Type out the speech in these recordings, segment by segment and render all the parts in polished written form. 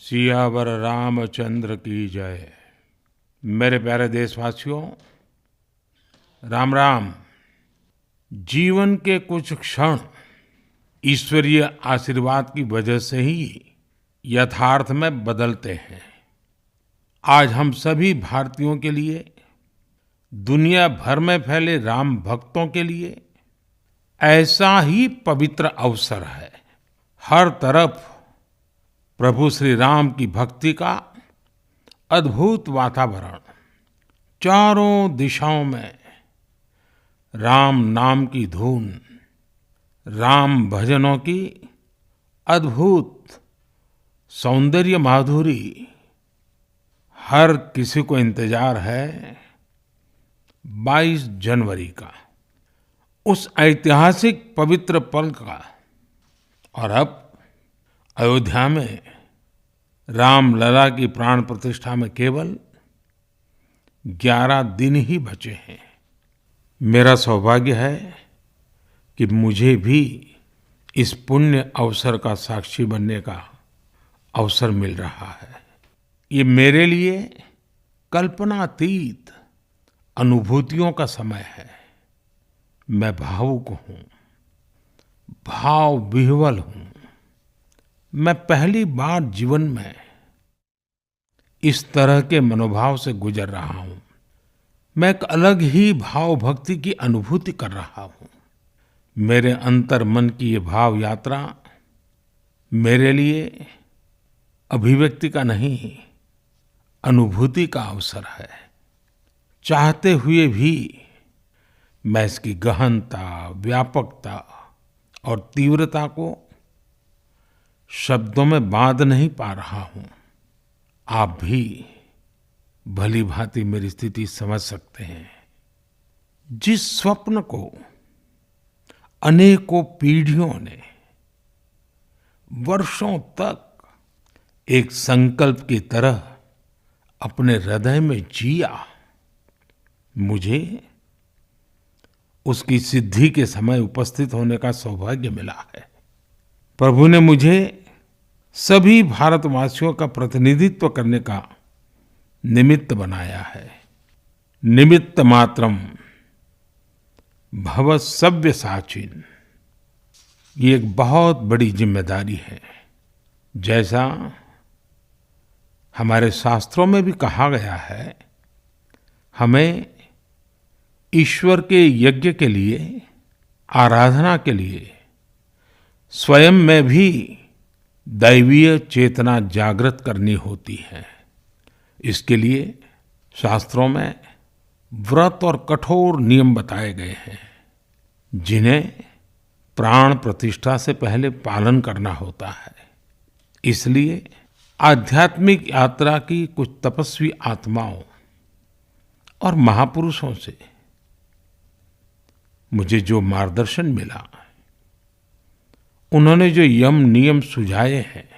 सियावर रामचंद्र की जय। मेरे प्यारे देशवासियों, राम राम। जीवन के कुछ क्षण ईश्वरीय आशीर्वाद की वजह से ही यथार्थ में बदलते हैं। आज हम सभी भारतीयों के लिए, दुनिया भर में फैले राम भक्तों के लिए ऐसा ही पवित्र अवसर है। हर तरफ प्रभु श्री राम की भक्ति का अद्भुत वातावरण, चारों दिशाओं में राम नाम की धुन, राम भजनों की अद्भुत सौंदर्य माधुरी। हर किसी को इंतजार है 22 जनवरी का, उस ऐतिहासिक पवित्र पल का। और अब अयोध्या में रामलला की प्राण प्रतिष्ठा में केवल 11 दिन ही बचे हैं। मेरा सौभाग्य है कि मुझे भी इस पुण्य अवसर का साक्षी बनने का अवसर मिल रहा है। ये मेरे लिए कल्पनातीत अनुभूतियों का समय है। मैं भावुक हूँ, भाव विह्वल हूँ। मैं पहली बार जीवन में इस तरह के मनोभाव से गुजर रहा हूँ। मैं एक अलग ही भाव भक्ति की अनुभूति कर रहा हूँ। मेरे अंतर मन की ये भाव यात्रा मेरे लिए अभिव्यक्ति का नहीं, अनुभूति का अवसर है। चाहते हुए भी मैं इसकी गहनता, व्यापकता और तीव्रता को शब्दों में बांध नहीं पा रहा हूं। आप भी भली भांति मेरी स्थिति समझ सकते हैं। जिस स्वप्न को अनेकों पीढ़ियों ने वर्षों तक एक संकल्प की तरह अपने हृदय में जिया, मुझे उसकी सिद्धि के समय उपस्थित होने का सौभाग्य मिला है। प्रभु ने मुझे सभी भारतवासियों का प्रतिनिधित्व करने का निमित्त बनाया है। निमित्त मात्रम भव सव्यसाचिन। ये एक बहुत बड़ी जिम्मेदारी है। जैसा हमारे शास्त्रों में भी कहा गया है, हमें ईश्वर के यज्ञ के लिए, आराधना के लिए स्वयं में भी दैवीय चेतना जागृत करनी होती है। इसके लिए शास्त्रों में व्रत और कठोर नियम बताए गए हैं, जिन्हें प्राण प्रतिष्ठा से पहले पालन करना होता है। इसलिए आध्यात्मिक यात्रा की कुछ तपस्वी आत्माओं और महापुरुषों से मुझे जो मार्गदर्शन मिला, उन्होंने जो यम नियम सुझाए हैं,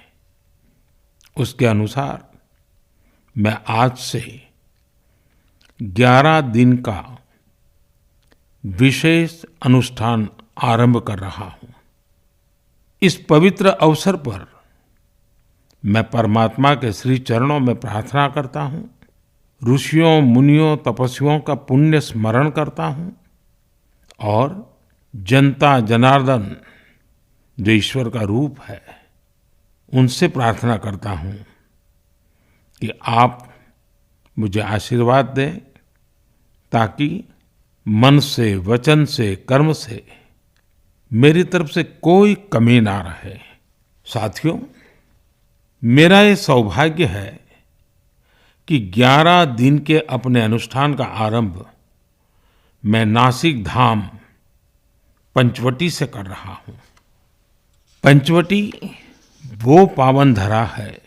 उसके अनुसार मैं आज से 11 दिन का विशेष अनुष्ठान आरंभ कर रहा हूं। इस पवित्र अवसर पर मैं परमात्मा के श्री चरणों में प्रार्थना करता हूं, ऋषियों, मुनियों, तपस्वियों का पुण्य स्मरण करता हूं और जनता जनार्दन, जो ईश्वर का रूप है, उनसे प्रार्थना करता हूं कि आप मुझे आशीर्वाद दें, ताकि मन से, वचन से, कर्म से मेरी तरफ से कोई कमी ना रहे। साथियों, मेरा ये सौभाग्य है कि 11 दिन के अपने अनुष्ठान का आरंभ मैं नासिक धाम पंचवटी से कर रहा हूं। पंचवटी वो पावन धरा है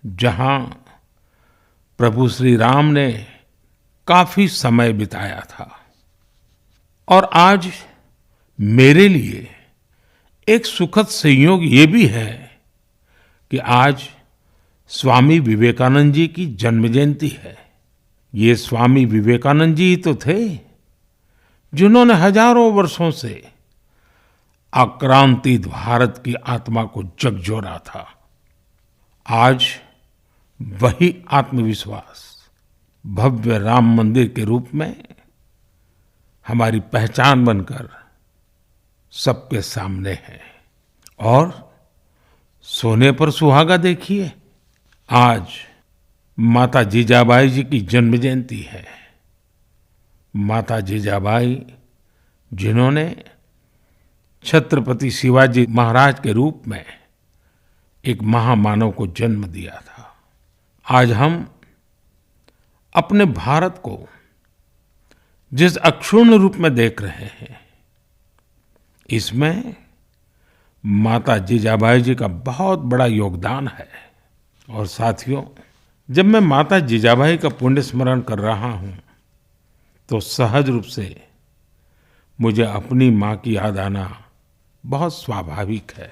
जहां प्रभु श्री राम ने काफी समय बिताया था। और आज मेरे लिए एक सुखद संयोग ये भी है कि आज स्वामी विवेकानंद जी की जन्म जयंती है। ये स्वामी विवेकानंद जी ही तो थे जिन्होंने हजारों वर्षों से आक्रांतित भारत की आत्मा को झकझोरा था। आज वही आत्मविश्वास भव्य राम मंदिर के रूप में हमारी पहचान बनकर सबके सामने है। और सोने पर सुहागा देखिए, आज माता जीजाबाई जी की जन्म जयंती है। माता जीजाबाई जिन्होंने छत्रपति शिवाजी महाराज के रूप में एक महामानव को जन्म दिया था। आज हम अपने भारत को जिस अक्षुण्ण रूप में देख रहे हैं, इसमें माता जीजाबाई जी का बहुत बड़ा योगदान है। और साथियों, जब मैं माता जीजाबाई का पुण्य स्मरण कर रहा हूँ तो सहज रूप से मुझे अपनी माँ की याद आना बहुत स्वाभाविक है।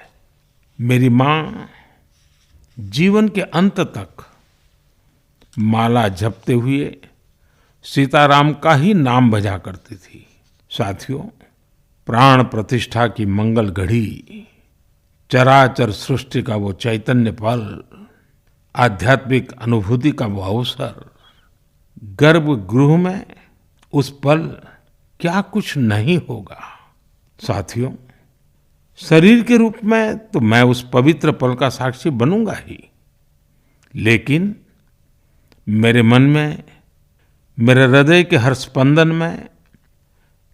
मेरी माँ जीवन के अंत तक माला जपते हुए सीताराम का ही नाम भजा करती थी। साथियों, प्राण प्रतिष्ठा की मंगल घड़ी, चराचर सृष्टि का वो चैतन्य पल, आध्यात्मिक अनुभूति का वो अवसर, गर्भगृह में उस पल क्या कुछ नहीं होगा। साथियों, शरीर के रूप में तो मैं उस पवित्र पल का साक्षी बनूंगा ही, लेकिन मेरे मन में, मेरे हृदय के हर स्पंदन में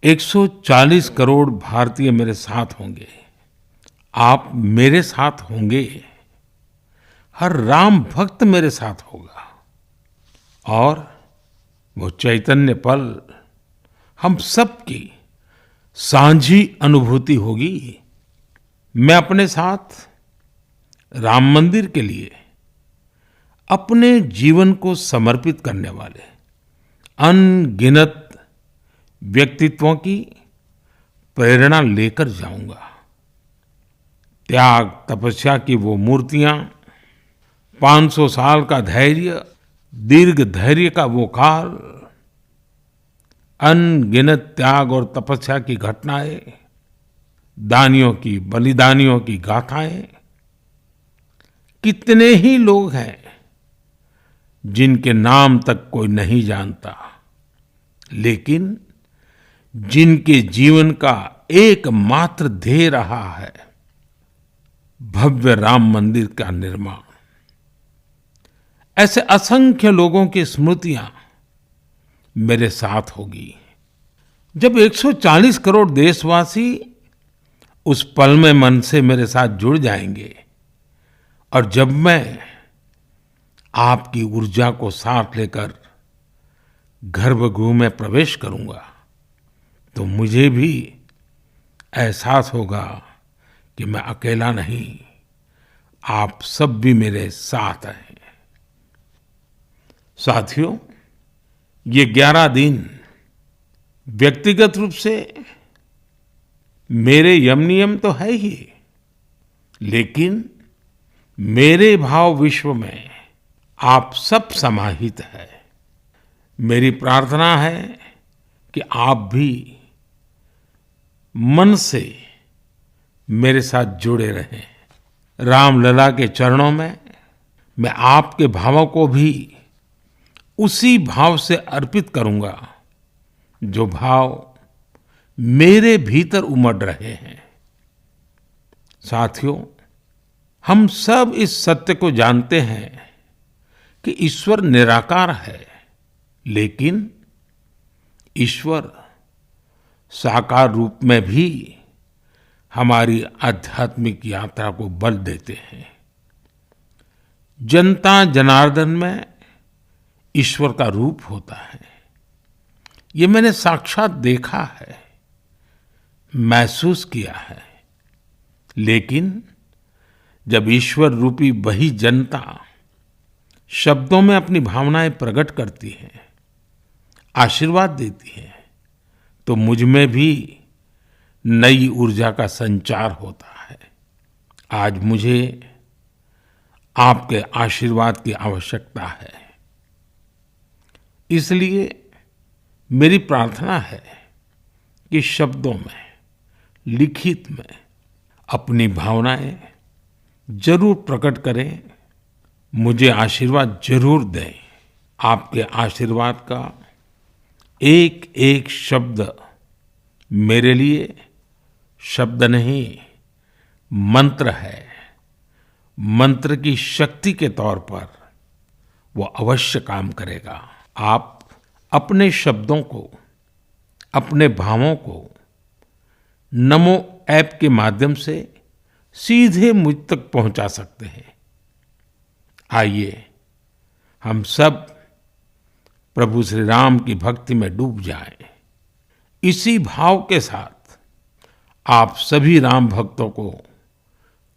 140 करोड़ भारतीय मेरे साथ होंगे। आप मेरे साथ होंगे, हर राम भक्त मेरे साथ होगा और वो चैतन्य पल हम सबकी साझी अनुभूति होगी। मैं अपने साथ राम मंदिर के लिए अपने जीवन को समर्पित करने वाले अनगिनत व्यक्तित्वों की प्रेरणा लेकर जाऊंगा। त्याग तपस्या की वो मूर्तियां, 500 साल का धैर्य, दीर्घ धैर्य का वो काल, अनगिनत त्याग और तपस्या की घटनाएं, दानियों की, बलिदानियों की गाथाएं, कितने ही लोग हैं जिनके नाम तक कोई नहीं जानता, लेकिन जिनके जीवन का एकमात्र ध्येय रहा है भव्य राम मंदिर का निर्माण। ऐसे असंख्य लोगों की स्मृतियां मेरे साथ होगी। जब 140 करोड़ देशवासी उस पल में मन से मेरे साथ जुड़ जाएंगे और जब मैं आपकी ऊर्जा को साथ लेकर गर्भगृह में प्रवेश करूंगा तो मुझे भी एहसास होगा कि मैं अकेला नहीं, आप सब भी मेरे साथ हैं। साथियों, ये 11 दिन व्यक्तिगत रूप से मेरे यम नियम तो है ही, लेकिन मेरे भाव विश्व में आप सब समाहित है। मेरी प्रार्थना है कि आप भी मन से मेरे साथ जुड़े रहें। रामलला के चरणों में मैं आपके भावों को भी उसी भाव से अर्पित करूंगा जो भाव मेरे भीतर उमड़ रहे हैं। साथियों, हम सब इस सत्य को जानते हैं कि ईश्वर निराकार है, लेकिन ईश्वर साकार रूप में भी हमारी आध्यात्मिक यात्रा को बल देते हैं। जनता जनार्दन में ईश्वर का रूप होता है, ये मैंने साक्षात देखा है, महसूस किया है। लेकिन जब ईश्वर रूपी वही जनता शब्दों में अपनी भावनाएं प्रकट करती है, आशीर्वाद देती है, तो मुझ में भी नई ऊर्जा का संचार होता है। आज मुझे आपके आशीर्वाद की आवश्यकता है, इसलिए मेरी प्रार्थना है कि शब्दों में, लिखित में अपनी भावनाएं जरूर प्रकट करें मुझे आशीर्वाद जरूर दें। आपके आशीर्वाद का एक एक शब्द मेरे लिए शब्द नहीं, मंत्र है। मंत्र की शक्ति के तौर पर वो अवश्य काम करेगा। आप अपने शब्दों को, अपने भावों को नमो ऐप के माध्यम से सीधे मुझ तक पहुंचा सकते हैं। आइए हम सब प्रभु श्री राम की भक्ति में डूब जाएं। इसी भाव के साथ आप सभी राम भक्तों को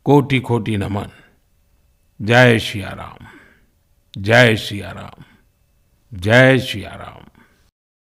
कोटि कोटि नमन। जय सिया राम, जय सिया राम, जय सिया राम।